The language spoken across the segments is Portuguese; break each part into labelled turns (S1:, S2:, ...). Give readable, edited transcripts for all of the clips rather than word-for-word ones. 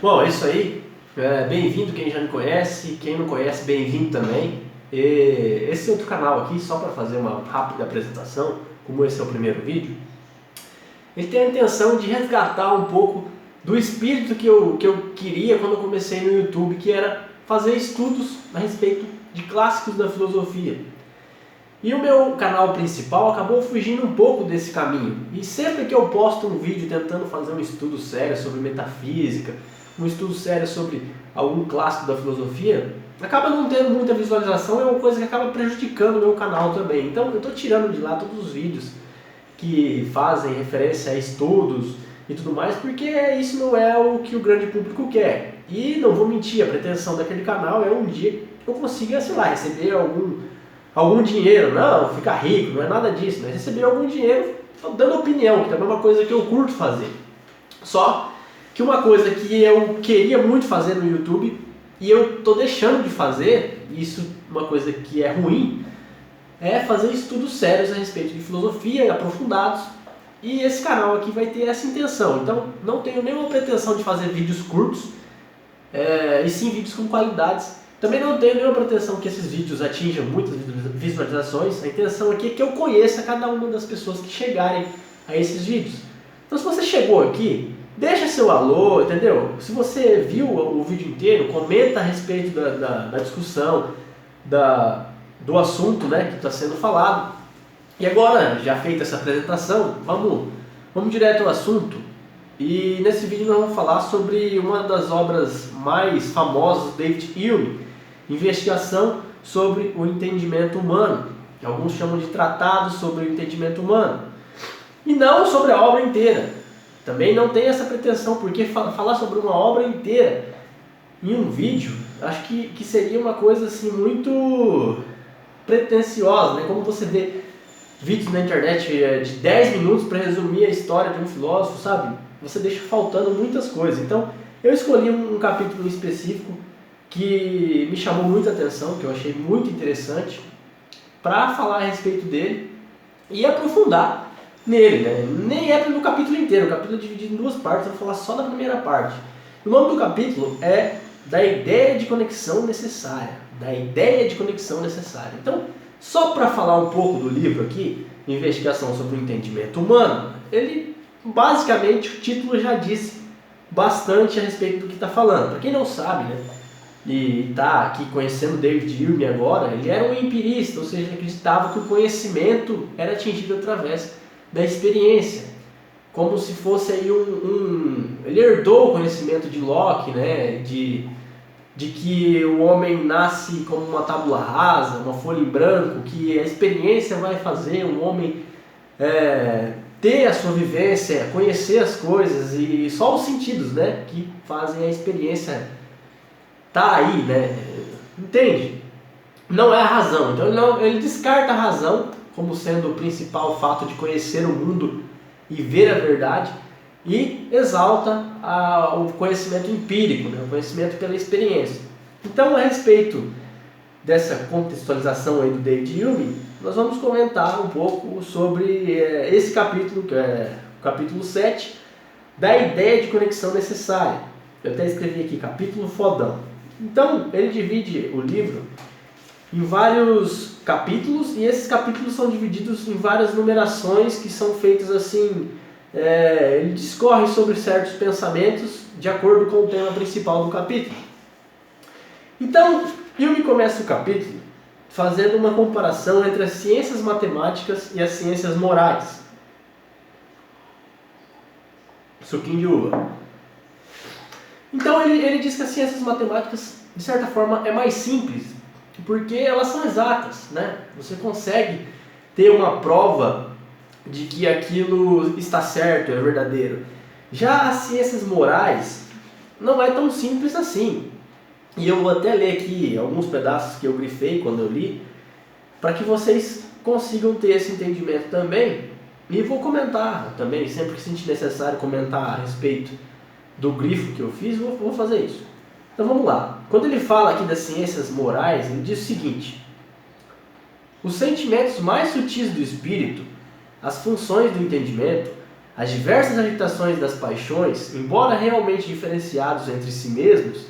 S1: Bom, é isso aí. Bem-vindo quem já me conhece, quem não conhece, bem-vindo também. Esse é outro canal aqui, só para fazer uma rápida apresentação, como esse é o primeiro vídeo, ele tem a intenção de resgatar um pouco do espírito que eu queria quando eu comecei no YouTube, que era fazer estudos a respeito de clássicos da filosofia. E o meu canal principal acabou fugindo um pouco desse caminho. E sempre que eu posto um vídeo tentando fazer um estudo sério sobre metafísica, um estudo sério sobre algum clássico da filosofia, acaba não tendo muita visualização, é uma coisa que acaba prejudicando o meu canal também. Então eu estou tirando de lá todos os vídeos que fazem referência a estudos e tudo mais, porque isso não é o que o grande público quer. E não vou mentir, a pretensão daquele canal é um dia que eu consiga, sei lá, receber algum dinheiro, não ficar rico, não é nada disso, mas receber algum dinheiro dando opinião, que também é uma coisa que eu curto fazer. Só que uma coisa que eu queria muito fazer no YouTube e eu tô deixando de fazer, isso uma coisa que é ruim, é fazer estudos sérios a respeito de filosofia, aprofundados, e esse canal aqui vai ter essa intenção. Então não tenho nenhuma pretensão de fazer vídeos curtos, e sim vídeos com qualidades. Também não tenho nenhuma pretensão que esses vídeos atinjam muitas visualizações. A intenção aqui é que eu conheça cada uma das pessoas que chegarem a esses vídeos. Então se você chegou aqui, deixa seu alô, entendeu? Se você viu o vídeo inteiro, comenta a respeito da discussão, do assunto, né, que está sendo falado. E agora, já feita essa apresentação, vamos direto ao assunto. E nesse vídeo nós vamos falar sobre uma das obras mais famosas do David Hume, Investigação sobre o Entendimento Humano, que alguns chamam de Tratado sobre o Entendimento Humano, e não sobre a obra inteira. Também não tem essa pretensão, porque falar sobre uma obra inteira em um vídeo, acho que seria uma coisa assim muito pretensiosa, né? Como você vê vídeos na internet de 10 minutos para resumir a história de um filósofo, sabe? Você deixa faltando muitas coisas. Então, eu escolhi um capítulo específico que me chamou muita atenção, que eu achei muito interessante, para falar a respeito dele e aprofundar nele, né? Nem é no capítulo inteiro, o capítulo é dividido em duas partes, eu vou falar só da primeira parte. O nome do capítulo é Da Ideia de Conexão Necessária. Da Ideia de Conexão Necessária. Então, só para falar um pouco do livro aqui, Investigação sobre o Entendimento Humano, ele, basicamente, o título já disse bastante a respeito do que está falando. Para quem não sabe, né, e está aqui conhecendo David Hume agora, ele era um empirista, ou seja, ele acreditava que o conhecimento era atingido através da experiência, como se fosse aí ele herdou o conhecimento de Locke, né, de que o homem nasce como uma tábula rasa, uma folha em branco, que a experiência vai fazer o homem ter a sua vivência, conhecer as coisas, e só os sentidos, né, que fazem a experiência tá aí, né, entende? Não é a razão, então ele descarta a razão como sendo o principal fato de conhecer o mundo e ver a verdade, e exalta o conhecimento empírico, né? O conhecimento pela experiência. Então, a respeito dessa contextualização aí do David Hume, nós vamos comentar um pouco sobre esse capítulo, que é o capítulo 7, da ideia de conexão necessária. Eu até escrevi aqui, capítulo fodão. Então, ele divide o livro em vários capítulos, e esses capítulos são divididos em várias numerações que são feitas assim. Ele discorre sobre certos pensamentos de acordo com o tema principal do capítulo. Então, Hume começa o capítulo fazendo uma comparação entre as ciências matemáticas e as ciências morais. Suquinho de uva. Então ele diz que as ciências matemáticas, de certa forma, é mais simples, porque elas são exatas, né? Você consegue ter uma prova de que aquilo está certo, é verdadeiro. Já as ciências morais não é tão simples assim. E eu vou até ler aqui alguns pedaços que eu grifei quando eu li, para que vocês consigam ter esse entendimento também. E vou comentar também, sempre que sentir necessário comentar a respeito do grifo que eu fiz, vou fazer isso. Então vamos lá. Quando ele fala aqui das ciências morais, ele diz o seguinte: os sentimentos mais sutis do espírito, as funções do entendimento, As diversas agitações das paixões, embora realmente diferenciados entre si mesmos,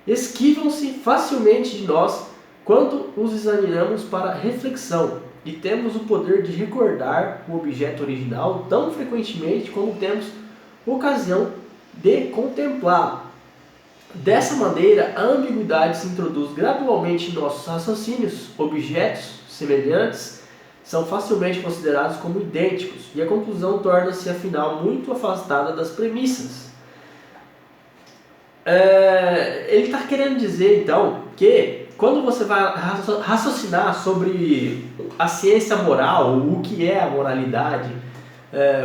S1: esquivam-se facilmente de nós quando os examinamos para reflexão e temos o poder de recordar o objeto original tão frequentemente como temos ocasião de contemplá-lo. Dessa maneira, a ambiguidade se introduz gradualmente em nossos raciocínios. Objetos semelhantes são facilmente considerados como idênticos e a conclusão torna-se, afinal, muito afastada das premissas. Ele está querendo dizer, então, que quando você vai raciocinar sobre a ciência moral, o que é a moralidade,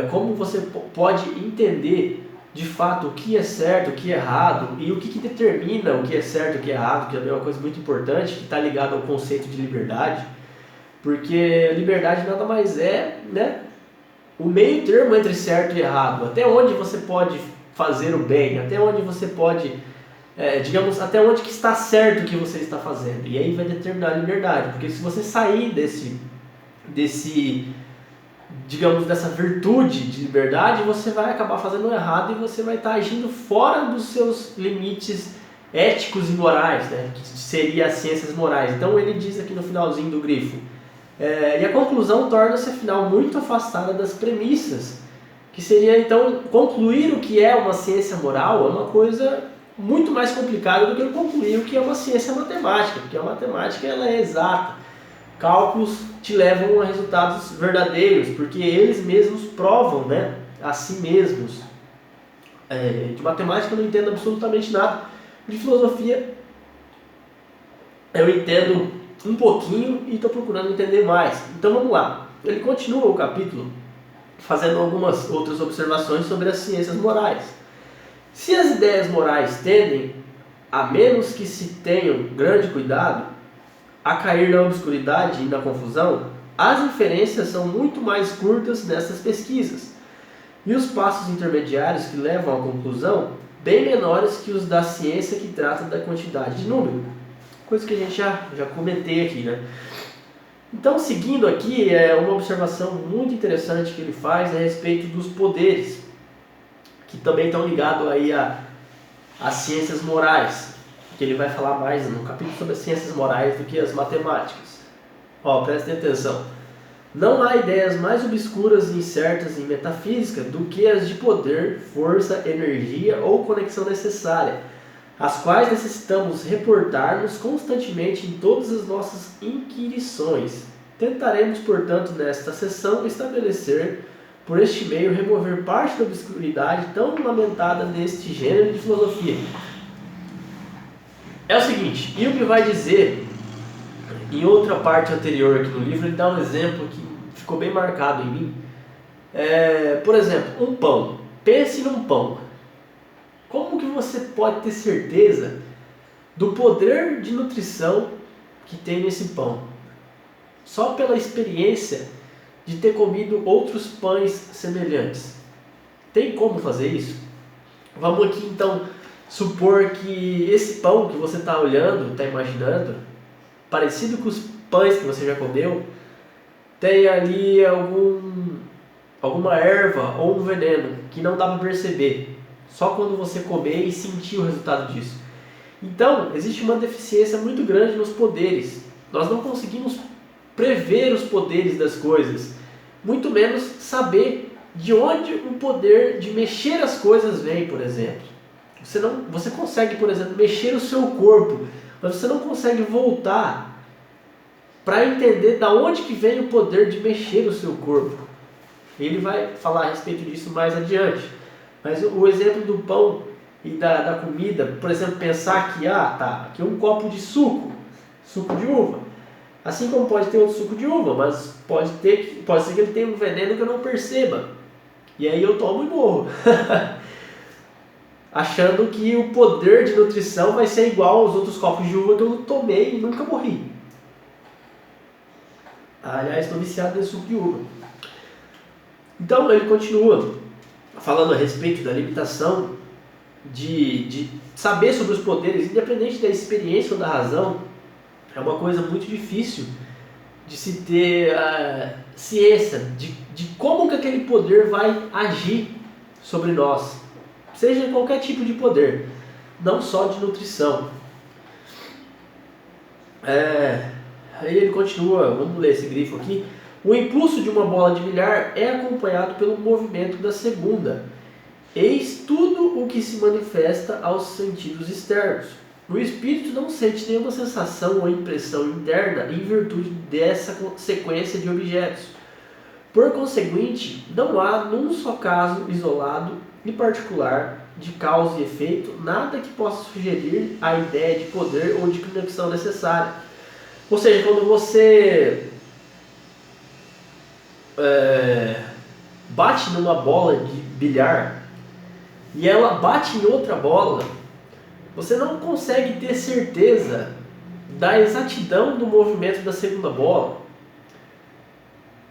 S1: como você pode entender de fato o que é certo, o que é errado e o que determina o que é certo e o que é errado, que é uma coisa muito importante, que está ligado ao conceito de liberdade, porque liberdade nada mais é, né, o meio termo entre certo e errado, até onde você pode fazer o bem, até onde você pode, digamos, até onde que está certo o que você está fazendo, e aí vai determinar a liberdade, porque se você sair digamos, dessa virtude de liberdade, você vai acabar fazendo errado e você vai estar agindo fora dos seus limites éticos e morais, né? Que seria as ciências morais. Então ele diz aqui no finalzinho do grifo, e a conclusão torna-se afinal muito afastada das premissas, que seria então concluir o que é uma ciência moral é uma coisa muito mais complicada do que concluir o que é uma ciência matemática, porque a matemática ela é exata. Cálculos te levam a resultados verdadeiros, porque eles mesmos provam, né, a si mesmos. De matemática eu não entendo absolutamente nada. De filosofia eu entendo um pouquinho e estou procurando entender mais. Então vamos lá. Ele continua o capítulo fazendo algumas outras observações sobre as ciências morais. Se as ideias morais tendem, a menos que se tenham grande cuidado, a cair na obscuridade e na confusão, as inferências são muito mais curtas nessas pesquisas, e os passos intermediários que levam à conclusão, bem menores que os da ciência que trata da quantidade de número. Coisa que a gente já comentei aqui, né? Então, seguindo aqui, uma observação muito interessante que ele faz a respeito dos poderes, que também estão ligados aí às ciências morais, que ele vai falar mais no capítulo sobre as ciências morais do que as matemáticas. Prestem atenção. Não há ideias mais obscuras e incertas em metafísica do que as de poder, força, energia ou conexão necessária, as quais necessitamos reportar-nos constantemente em todas as nossas inquirições. Tentaremos, portanto, nesta sessão, estabelecer, por este meio, remover parte da obscuridade tão lamentada deste gênero de filosofia. É o seguinte, Hume vai dizer, em outra parte anterior aqui no livro, ele dá um exemplo que ficou bem marcado em mim. Por exemplo, um pão. Pense num pão. Como que você pode ter certeza do poder de nutrição que tem nesse pão? Só pela experiência de ter comido outros pães semelhantes. Tem como fazer isso? Vamos aqui então supor que esse pão que você está olhando, está imaginando, parecido com os pães que você já comeu, tem ali alguma erva ou um veneno que não dá para perceber, só quando você comer e sentir o resultado disso. Então, existe uma deficiência muito grande nos poderes. Nós não conseguimos prever os poderes das coisas, muito menos saber de onde o poder de mexer as coisas vem, por exemplo. Você consegue, por exemplo, mexer o seu corpo, mas você não consegue voltar para entender de onde que vem o poder de mexer o seu corpo. Ele vai falar a respeito disso mais adiante. Mas o exemplo do pão e da comida, por exemplo, pensar que aqui é um copo de suco de uva. Assim como pode ter outro suco de uva, mas pode ser que ele tenha um veneno que eu não perceba. E aí eu tomo e morro. Achando que o poder de nutrição vai ser igual aos outros copos de uva que eu tomei e nunca morri. Aliás, estou viciado nesse suco de uva. Então ele continua falando a respeito da limitação de saber sobre os poderes, independente da experiência ou da razão. É uma coisa muito difícil de se ter ciência de como que aquele poder vai agir sobre nós, seja qualquer tipo de poder, não só de nutrição. Aí ele continua, vamos ler esse grifo aqui. O impulso de uma bola de bilhar é acompanhado pelo movimento da segunda. Eis tudo o que se manifesta aos sentidos externos. O espírito não sente nenhuma sensação ou impressão interna em virtude dessa sequência de objetos. Por conseguinte, não há, num só caso isolado e particular, de causa e efeito, nada que possa sugerir a ideia de poder ou de conexão necessária. Ou seja, quando você bate numa bola de bilhar e ela bate em outra bola, você não consegue ter certeza da exatidão do movimento da segunda bola,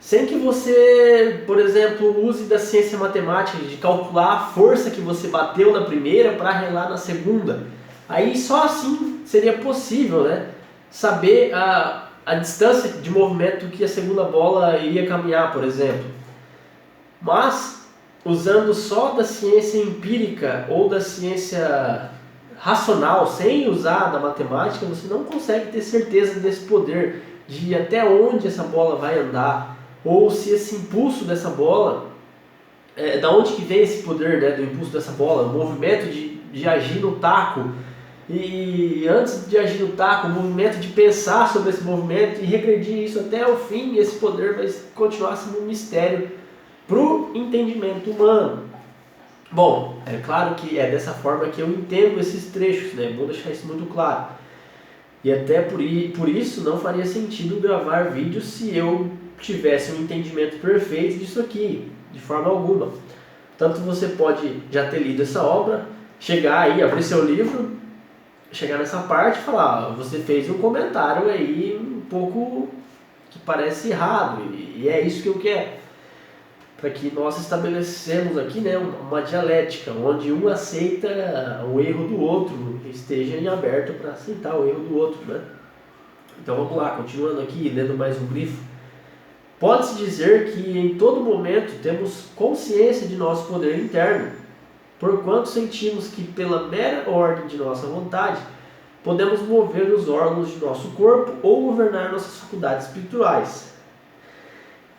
S1: sem que você, por exemplo, use da ciência matemática de calcular a força que você bateu na primeira para relar na segunda. Aí só assim seria possível, né, saber a distância de movimento que a segunda bola iria caminhar, por exemplo. Mas, usando só da ciência empírica ou da ciência racional, sem usar da matemática, você não consegue ter certeza desse poder, de até onde essa bola vai andar, ou se esse impulso dessa bola, da onde que vem esse poder, né, do impulso dessa bola, o movimento de agir no taco, e antes de agir no taco, o movimento de pensar sobre esse movimento e regredir isso até o fim, esse poder vai continuar sendo um mistério para o entendimento humano. Bom, é claro que é dessa forma que eu entendo esses trechos, né? Vou deixar isso muito claro. E até por isso não faria sentido gravar vídeos se eu tivesse um entendimento perfeito disso aqui, de forma alguma. Tanto você pode já ter lido essa obra, chegar aí, abrir seu livro, chegar nessa parte e falar, você fez um comentário aí um pouco que parece errado, e é isso que eu quero. Para que nós estabelecemos aqui, né, uma dialética, onde um aceita o erro do outro, esteja em aberto para aceitar o erro do outro, né? Então vamos lá, continuando aqui, lendo mais um grifo. Pode-se dizer que em todo momento temos consciência de nosso poder interno, porquanto sentimos que pela mera ordem de nossa vontade podemos mover os órgãos de nosso corpo ou governar nossas faculdades espirituais.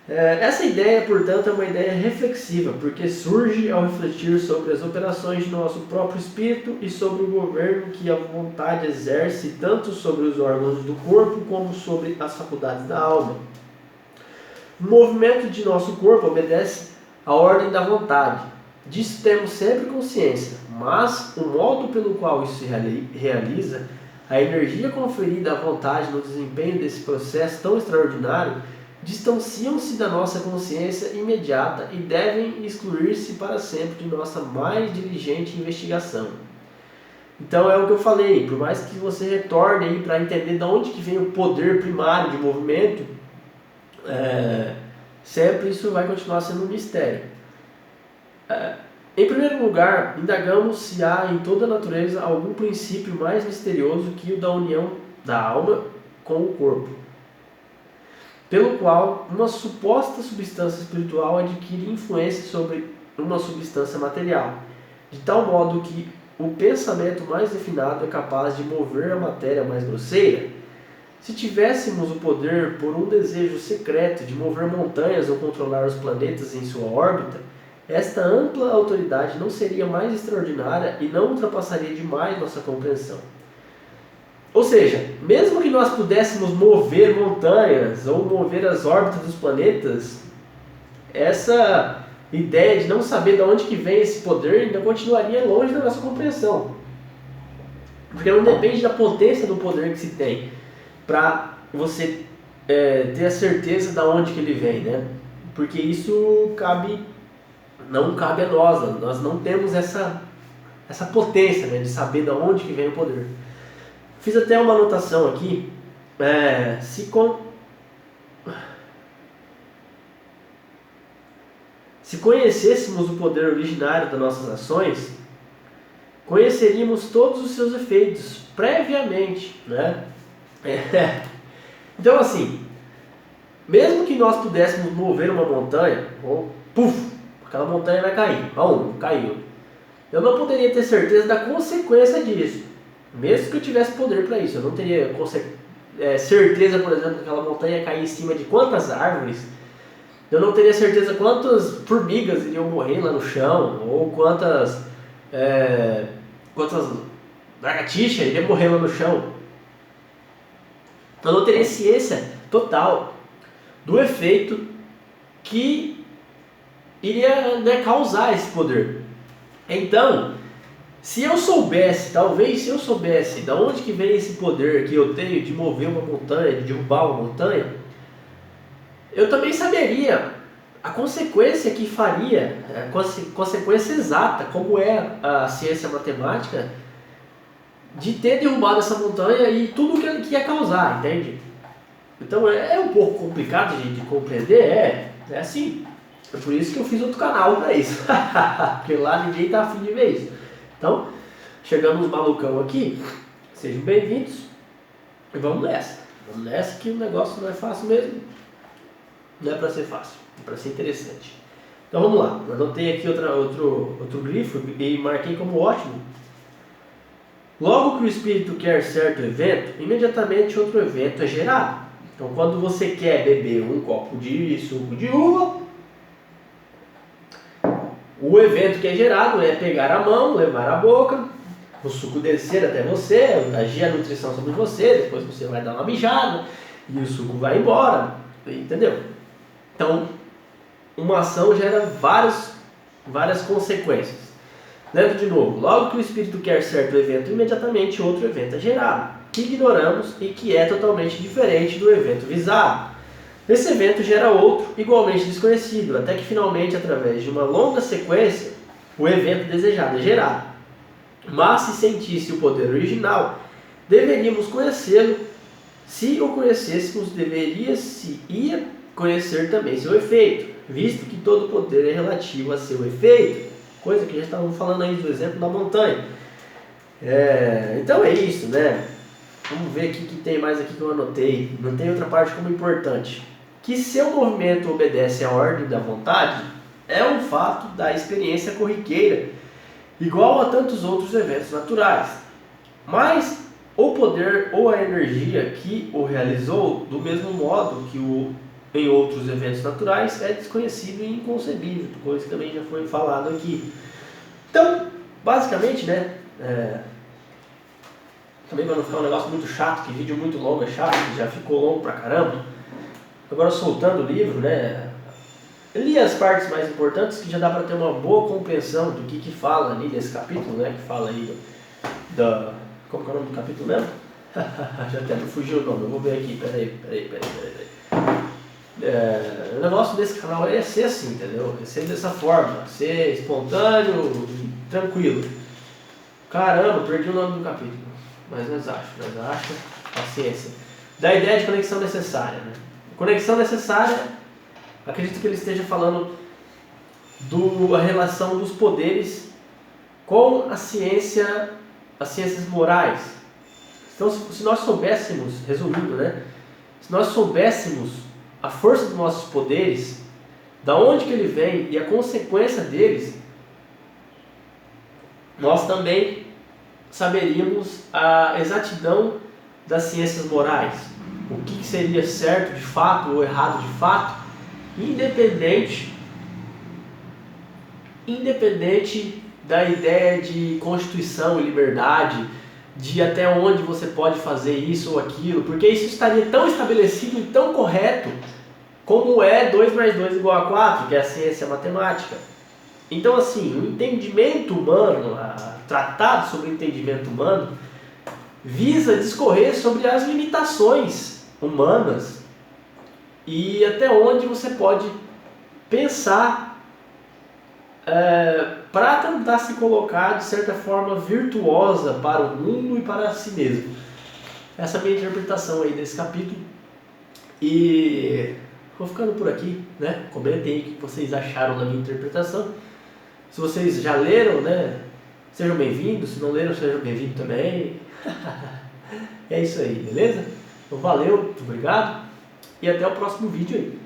S1: Essa ideia, portanto, é uma ideia reflexiva, porque surge ao refletir sobre as operações de nosso próprio espírito e sobre o governo que a vontade exerce tanto sobre os órgãos do corpo como sobre as faculdades da alma. O movimento de nosso corpo obedece à ordem da vontade. Disso temos sempre consciência, mas o modo pelo qual isso se realiza, a energia conferida à vontade no desempenho desse processo tão extraordinário, distanciam-se da nossa consciência imediata e devem excluir-se para sempre de nossa mais diligente investigação. Então é o que eu falei, por mais que você retorne aí para entender de onde que vem o poder primário de movimento, sempre isso vai continuar sendo um mistério. Em primeiro lugar, indagamos se há em toda a natureza algum princípio mais misterioso que o da união da alma com o corpo, pelo qual uma suposta substância espiritual adquire influência sobre uma substância material, de tal modo que o pensamento mais refinado é capaz de mover a matéria mais grosseira. Se tivéssemos o poder, por um desejo secreto, de mover montanhas ou controlar os planetas em sua órbita, esta ampla autoridade não seria mais extraordinária e não ultrapassaria demais nossa compreensão. Ou seja, mesmo que nós pudéssemos mover montanhas ou mover as órbitas dos planetas, essa ideia de não saber de onde que vem esse poder ainda continuaria longe da nossa compreensão. Porque não depende da potência do poder que se tem para você ter a certeza de onde que ele vem, né? Porque isso não cabe a nós não temos essa potência, né, de saber de onde que vem o poder. Fiz até uma anotação aqui, se conhecêssemos o poder originário das nossas ações, conheceríamos todos os seus efeitos previamente, né? Então assim, mesmo que nós pudéssemos mover uma montanha, puf, aquela montanha vai cair. Caiu. Eu não poderia ter certeza da consequência disso. Mesmo que eu tivesse poder para isso, eu não teria certeza, por exemplo, que aquela montanha ia cair em cima de quantas árvores. Eu não teria certeza quantas formigas iriam morrer lá no chão, ou quantas lagartixas iriam morrer lá no chão. Eu não teria ciência total do efeito que iria causar esse poder. Então, se eu soubesse de onde que vem esse poder que eu tenho de mover uma montanha, de derrubar uma montanha, eu também saberia a consequência que faria, a consequência exata, como é a ciência matemática, de ter derrubado essa montanha e tudo que ia causar, entende? Então é um pouco complicado de compreender, é assim. É por isso que eu fiz outro canal para isso, porque lá ninguém tá afim de ver isso. Então, chegando os malucão aqui, sejam bem-vindos e vamos nessa. Vamos nessa que o negócio não é fácil mesmo. Não é para ser fácil, é para ser interessante. Então vamos lá, eu anotei aqui outro grifo e marquei como ótimo. Logo que o espírito quer certo evento, imediatamente outro evento é gerado. Então quando você quer beber um copo de suco de uva, o evento que é gerado é pegar a mão, levar à boca, o suco descer até você, agir a nutrição sobre você, depois você vai dar uma mijada e o suco vai embora, entendeu? Então, uma ação gera várias consequências. Lembra de novo, logo que o espírito quer certo evento, imediatamente outro evento é gerado, que ignoramos e que é totalmente diferente do evento visado. Esse evento gera outro, igualmente desconhecido, até que finalmente, através de uma longa sequência, o evento desejado é gerado. Mas se sentisse o poder original, deveríamos conhecê-lo. Se o conhecêssemos, deveria-se conhecer também seu efeito, visto que todo poder é relativo a seu efeito. Coisa que já estávamos falando aí do exemplo da montanha. Então é isso, né? Vamos ver o que tem mais aqui que eu anotei. Não tem outra parte como importante. Que seu movimento obedece à ordem da vontade é um fato da experiência corriqueira, igual a tantos outros eventos naturais. Mas o poder ou a energia que o realizou, do mesmo modo que em outros eventos naturais, é desconhecido e inconcebível, coisa que também já foi falado aqui. Então, basicamente, né, também para não ficar um negócio muito chato, que vídeo muito longo é chato, já ficou longo pra caramba. Agora soltando o livro, né, eu li as partes mais importantes que já dá para ter uma boa compreensão do que fala ali nesse capítulo, né, que fala aí como que é o nome do capítulo mesmo? Já até me fugiu o nome, eu vou ver aqui, peraí. O negócio desse canal é ser assim, entendeu? É ser dessa forma, ser espontâneo, tranquilo. Caramba, perdi o nome do capítulo, mas nós acha, paciência. Da ideia de conexão necessária, né? Conexão necessária, acredito que ele esteja falando da relação dos poderes com as ciências morais. Então, se nós soubéssemos, resumindo, né? Se nós soubéssemos a força dos nossos poderes, da onde que ele vem e a consequência deles, nós também saberíamos a exatidão das ciências morais, o que seria certo de fato ou errado de fato, independente da ideia de constituição e liberdade, de até onde você pode fazer isso ou aquilo, porque isso estaria tão estabelecido e tão correto como é 2 mais 2 igual a 4, que é a ciência matemática. Então, assim, o entendimento humano, tratado sobre o entendimento humano, visa discorrer sobre as limitações humanas e até onde você pode pensar para tentar se colocar de certa forma virtuosa para o mundo e para si mesmo. Essa é a minha interpretação aí desse capítulo. E vou ficando por aqui, né? Comentem aí o que vocês acharam da minha interpretação. Se vocês já leram, né? Sejam bem-vindos. Se não leram, sejam bem-vindos também. É isso aí, beleza? Então valeu, muito obrigado. e até o próximo vídeo aí.